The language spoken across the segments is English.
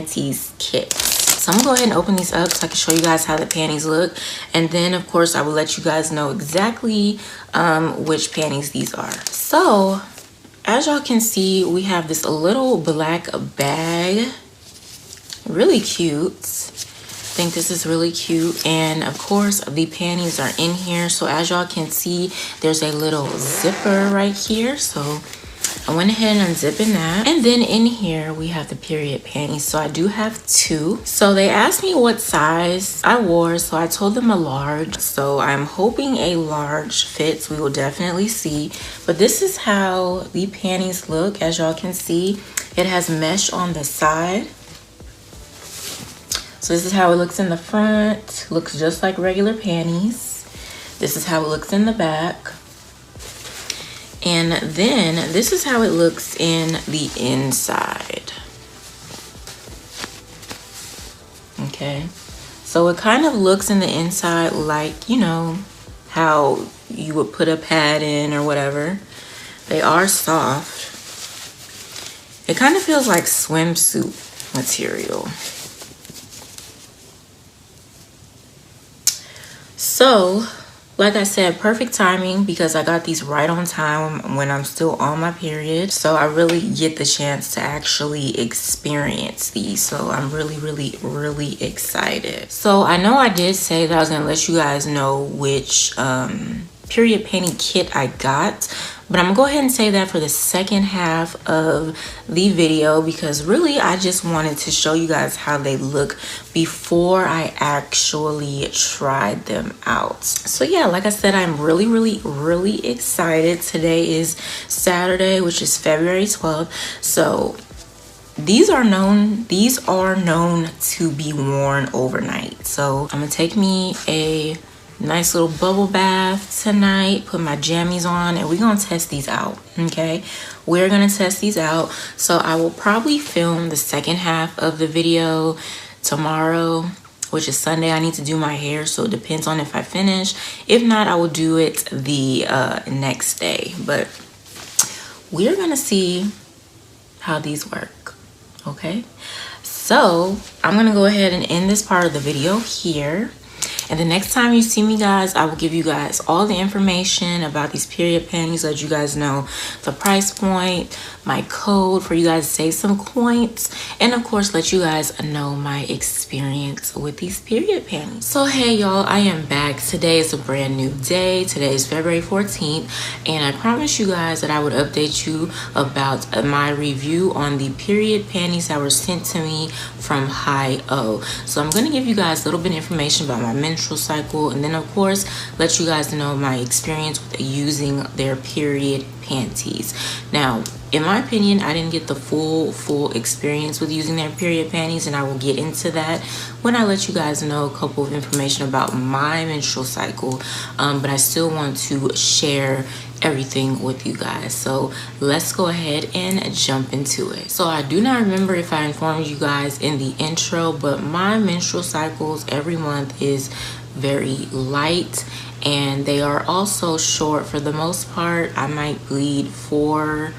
panties kit. So I'm gonna go ahead and open these up so I can show you guys how the panties look, and then of course I will let you guys know exactly which panties these are. So as y'all can see, we have this little black bag, really cute. I think this is really cute, and of course the panties are in here. So as y'all can see, there's a little zipper right here, so I went ahead and unzipping that. And then in here we have the period panties. So I do have 2. So they asked me what size I wore, so I told them a large. So I'm hoping a large fits. We will definitely see. But this is how the panties look. As y'all can see, it has mesh on the side. So this is how it looks in the front. Looks just like regular panties. This is how it looks in the back. And then this is how it looks in the inside. Okay, so it kind of looks in the inside like, you know, how you would put a pad in or whatever. They are soft. It kind of feels like swimsuit material. So like I said, perfect timing because I got these right on time when I'm still on my period. So I really get the chance to actually experience these. So I'm really excited. So I know I did say that I was gonna let you guys know which period panty kit I got, but I'm gonna go ahead and say that for the second half of the video because really I just wanted to show you guys how they look before I actually tried them out. So yeah, like I said, I'm really excited. Today is Saturday, which is February 12th. So these are known to be worn overnight. So I'm gonna take me a nice little bubble bath tonight, put my jammies on, and we're gonna test these out. Okay, we're gonna test these out. So I will probably film the second half of the video tomorrow, which is Sunday. I need to do my hair, so it depends on if I finish. If not, I will do it the next day. But we're gonna see how these work. Okay, so I'm gonna go ahead and end this part of the video here. And the next time you see me, guys, I will give you guys all the information about these period panties, let you guys know the price point, my code for you guys to save some coins, and of course let you guys know my experience with these period panties. So hey y'all, I am back. Today is a brand new day. Today is February 14th, and I promised you guys that I would update you about my review on the period panties that were sent to me from HighOh. So I'm going to give you guys a little bit of information about my menstrual cycle, and then of course let you guys know my experience with using their period panties. Now, in my opinion, I didn't get the full experience with using their period panties, and I will get into that when I let you guys know a couple of information about my menstrual cycle. But I still want to share everything with you guys. So let's go ahead and jump into it. So I do not remember if I informed you guys in the intro, but my menstrual cycles every month is very light, and they are also short. For the most part, I might bleed 4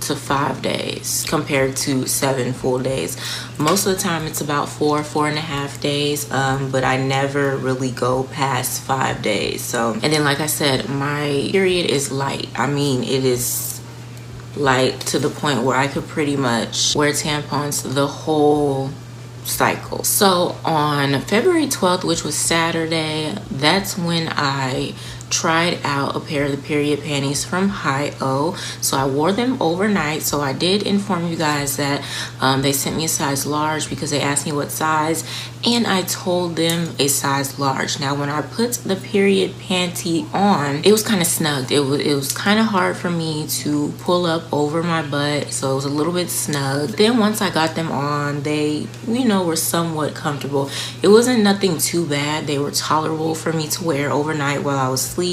to 5 days compared to 7 full days. Most of the time it's about 4.5 days, but I never really go past 5 days. So, and then like I said, my period is light. I mean, it is light to the point where I could pretty much wear tampons the whole cycle. So on February 12th, which was Saturday, that's when I tried out a pair of the period panties from HighOh. So I wore them overnight. So I did inform you guys that they sent me a size large because they asked me what size, and I told them a size large. Now when I put the period panty on, it was kind of snug. It was kind of hard for me to pull up over my butt, so it was a little bit snug. Then once I got them on, they, you know, were somewhat comfortable. It wasn't nothing too bad. They were tolerable for me to wear overnight while I was asleep.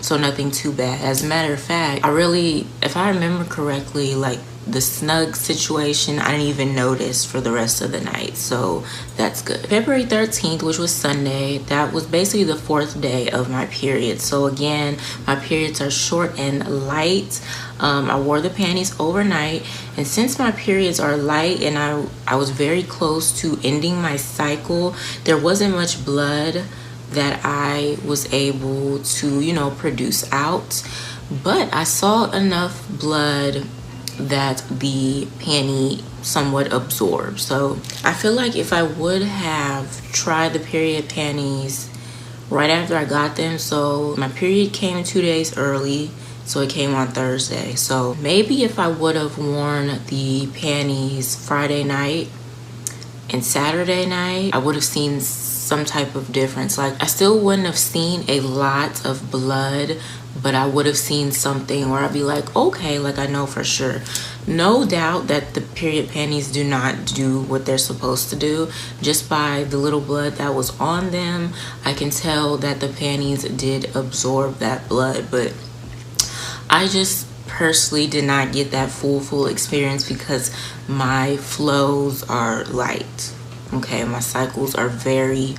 So nothing too bad. As a matter of fact, if I remember correctly, like the snug situation I didn't even notice for the rest of the night, so that's good. February 13th, which was Sunday, that was basically the 4th day of my period. So again, my periods are short and light. I wore the panties overnight, and since my periods are light and I was very close to ending my cycle, there wasn't much blood that I was able to, you know, produce out, but I saw enough blood that the panty somewhat absorbed. So I feel like if I would have tried the period panties right after I got them, so my period came 2 days early, so it came on Thursday. So maybe if I would have worn the panties Friday night and Saturday night, I would have seen some type of difference. Like, I still wouldn't have seen a lot of blood, but I would have seen something where I'd be like, okay, like I know for sure. No doubt that the period panties do not do what they're supposed to do. Just by the little blood that was on them, I can tell that the panties did absorb that blood, but I just personally did not get that full experience because my flows are light. Okay, my cycles are very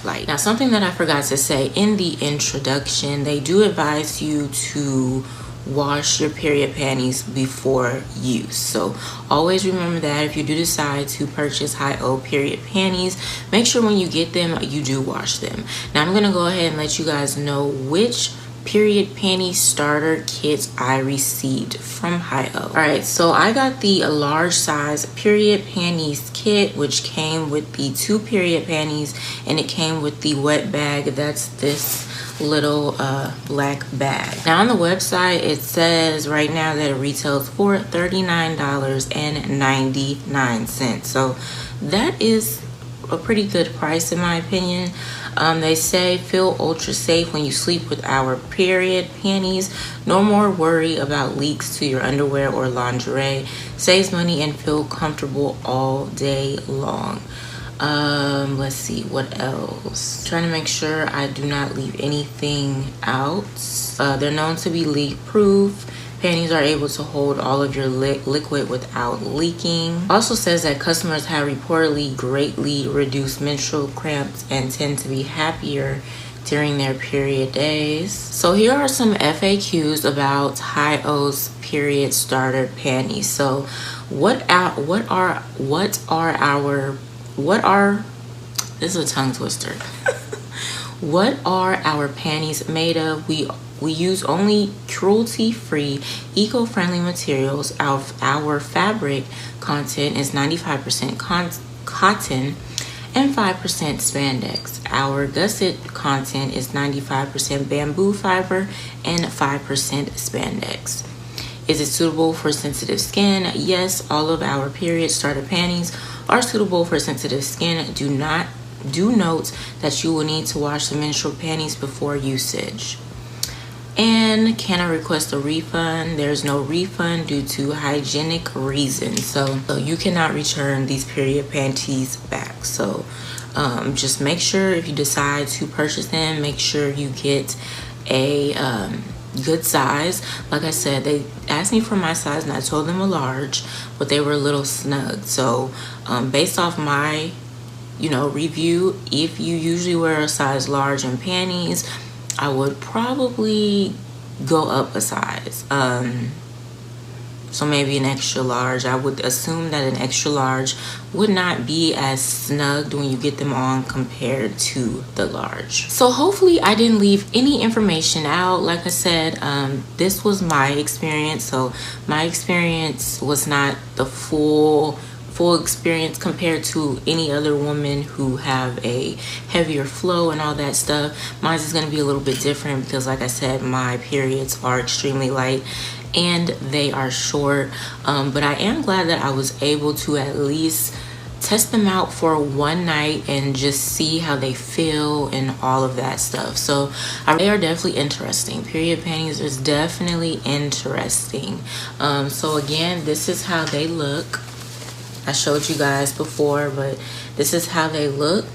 light. Now, something that I forgot to say in the introduction, they do advise you to wash your period panties before use. So always remember that if you do decide to purchase HighOh period panties, make sure when you get them, you do wash them. Now, I'm gonna go ahead and let you guys know which period panty starter kits I received from HighOh. All right, so I got the large size period panties kit, which came with the 2 period panties, and it came with the wet bag. That's this little black bag. Now on the website, it says right now that it retails for $39.99. So that is a pretty good price in my opinion. They say feel ultra safe when you sleep with our period panties. No more worry about leaks to your underwear or lingerie. Saves money and feel comfortable all day long. Let's see what else. Trying to make sure I do not leave anything out. They're known to be leak proof. Panties are able to hold all of your liquid without leaking. Also says that customers have reportedly greatly reduced menstrual cramps and tend to be happier during their period days. So here are some FAQs about HighOh's period starter panties. So this is a tongue twister. What are our panties made of? We use only cruelty-free, eco-friendly materials. Our fabric content is 95% cotton and 5% spandex. Our gusset content is 95% bamboo fiber and 5% spandex. Is it suitable for sensitive skin? Yes, all of our period starter panties are suitable for sensitive skin. Do note that you will need to wash the menstrual panties before usage. And can I request a refund? There's no refund due to hygienic reasons. So you cannot return these period panties back. So just make sure if you decide to purchase them, make sure you get a good size. Like I said, they asked me for my size and I told them a large, but they were a little snug. So based off my review, if you usually wear a size large in panties, I would probably go up a size. So maybe an extra large. I would assume that an extra large would not be as snugged when you get them on compared to the large. So hopefully I didn't leave any information out. Like I said, this was my experience. So my experience was not the full experience compared to any other woman who have a heavier flow and all that stuff. Mine is going to be a little bit different because, like I said, my periods are extremely light and they are short. But I am glad that I was able to at least test them out for one night and just see how they feel and all of that stuff. So they are definitely interesting. Period panties is definitely interesting. So again, this is how they look. I showed you guys before, but this is how they look.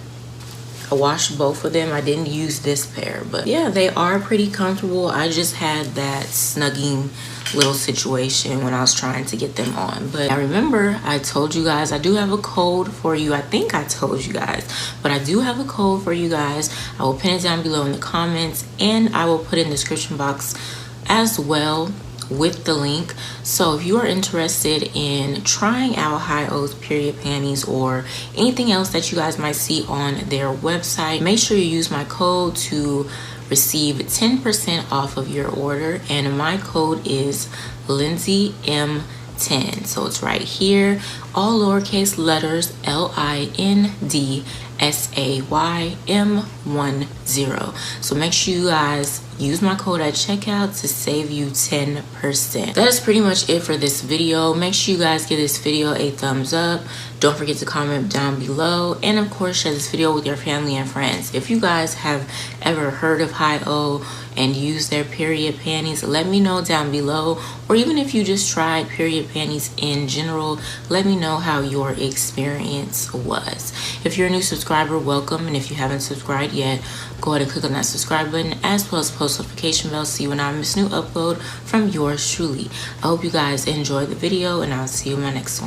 I washed both of them. I didn't use this pair, but yeah, they are pretty comfortable. I just had that snugging little situation when I was trying to get them on. But I remember I told you guys I do have a code for you. I think I told you guys, but I do have a code for you guys. I will pin it down below in the comments, and I will put it in the description box as well with the link. So if you are interested in trying out HighOh's period panties or anything else that you guys might see on their website, make sure you use my code to receive 10% off of your order. And my code is Lindsay M10. So it's right here, all lowercase letters, LINDSAYM10. So make sure you guys use my code at checkout to save you 10%. That is pretty much it for this video. Make sure you guys give this video a thumbs up. Don't forget to comment down below, and of course share this video with your family and friends. If you guys have ever heard of HighOh and used their period panties, let me know down below. Or even if you just tried period panties in general, let me know how your experience was. If you're a new subscriber, welcome. And if you haven't subscribed yet, go ahead and click on that subscribe button, as well as post notification bell, so you when I miss new upload from yours truly. I hope you guys enjoyed the video, and I'll see you in my next one.